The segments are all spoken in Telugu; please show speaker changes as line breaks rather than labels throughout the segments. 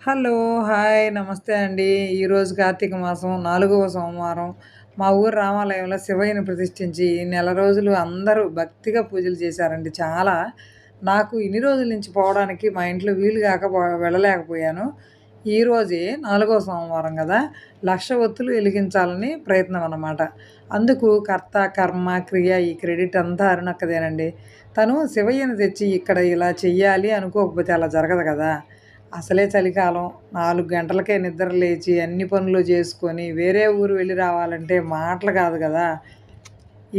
హలో. హాయ్. నమస్తే అండి. ఈరోజు కార్తీక మాసం 4వ సోమవారం. మా ఊరు రామాలయంలో శివయ్యని ప్రతిష్ఠించి నెల రోజులు అందరూ భక్తిగా పూజలు చేశారండి. నాకు ఇన్ని రోజుల నుంచి పోవడానికి మా ఇంట్లో వీలు గాక వెళ్ళలేకపోయాను. ఈరోజే 4వ సోమవారం గదా! 1,00,000 ఒత్తులు వెలిగించాలని ప్రయత్నం అన్నమాట. అందుకు కర్త, కర్మ, క్రియ ఈ క్రెడిట్ అంతా అరుణక్కదేనండి. తను శివయ్యని తెచ్చి ఇక్కడ ఇలా చెయ్యాలి అనుకోకపోతే అలా జరగదు గదా! అసలే చలికాలం. 4 గంటలకే నిద్ర లేచి, అన్ని పనులు జేసుకొని, వేరే ఊరు వెళ్లి రావాలంటే మాటలు కాదు గదా!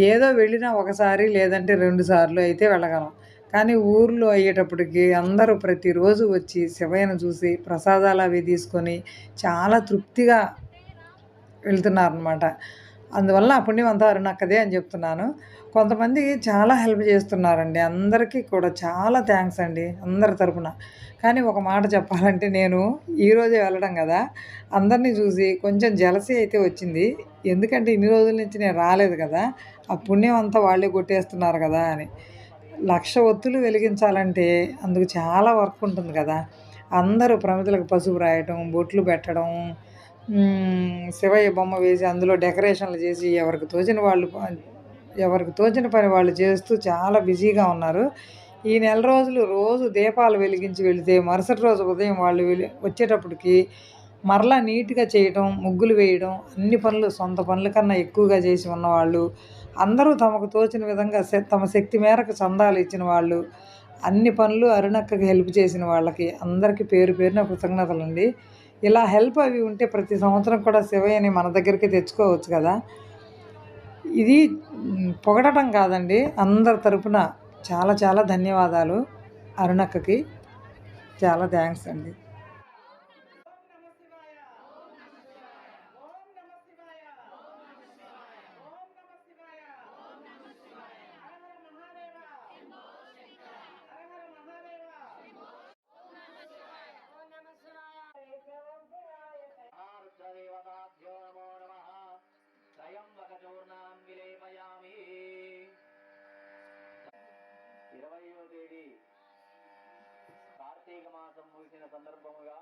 ఏదో వెళ్ళినా ఒకసారి లేదంటే 2 సార్లు అయితే వెళ్ళగలం. కానీ ఊర్లో అయ్యేటప్పటికి అందరూ ప్రతిరోజు వచ్చి శివయ్యను చూసి, ప్రసాదాలవి తీసుకొని చాలా తృప్తిగా వెళ్తున్నారనమాట. అందువల్ల ఆ పుణ్యం అంతా అరుణక్కదే అని జెప్తున్నాను. కొంతమంది చాలా హెల్ప్ జేస్తున్నారండి. అందరికీ కూడా చాలా థాంక్స్ అండి అందరి తరపున. కానీ ఒక మాట చెప్పాలంటే నేను ఈరోజే వెళ్ళడం గదా! అందరిని చూసి కొంచెం జెలసీ అయితే వచ్చింది. ఎందుకంటే ఇన్ని రోజుల నుంచి నేను రాలేదు గదా! ఆ పుణ్యం అంతా వాళ్ళే కొట్టేస్తున్నారు గదా! అని. 1,00,000 ఒత్తులు వెలిగించాలంటే అందుకు చాలా వర్క్ ఉంటుంది గదా! అందరూ ప్రమిదలకు పసుపు రాయటం, బొట్లు పెట్టడం, శివయ్య బొమ్మ వేసి అందులో డెకరేషన్‌లు చేసి ఎవరికి తోచిన పని వాళ్ళు చేస్తూ చాలా బిజీగా ఉన్నారు. ఈ నెల రోజులు రోజు దీపాలు వెలిగించి వెళితే మరుసటి రోజు ఉదయం వాళ్ళు వచ్చేటప్పటికి మరలా నీట్‌గా చేయటం, ముగ్గులు వేయడం, అన్ని పనులు సొంత పనుల కన్నా ఎక్కువగా చేసి ఉన్నవాళ్ళు, అందరూ తమకు తోచిన విధంగా తమ శక్తి మేరకు చందాలు ఇచ్చిన వాళ్ళు, అన్ని పనులు అరుణక్కకి హెల్ప్ చేసిన వాళ్ళకి అందరికీ పేరు పేరున కృతజ్ఞతలండి. ఇలా హెల్ప్ అవి ఉంటే ప్రతి సంవత్సరం కూడా శివయ్యని మన దగ్గరికి తెచ్చుకోవచ్చు కదా! ఇది పొగడటం కాదండి. అందరి తరపున చాలా చాలా ధన్యవాదాలు అరుణక్కకి. చాలా థాంక్స్ అండి.
దేవతాభ్యో నమో నమః త్రయంబకచూర్ణాం విలేపయామి. 20వ తేదీ కార్తీక మాసం ముగిసిన సందర్భముగా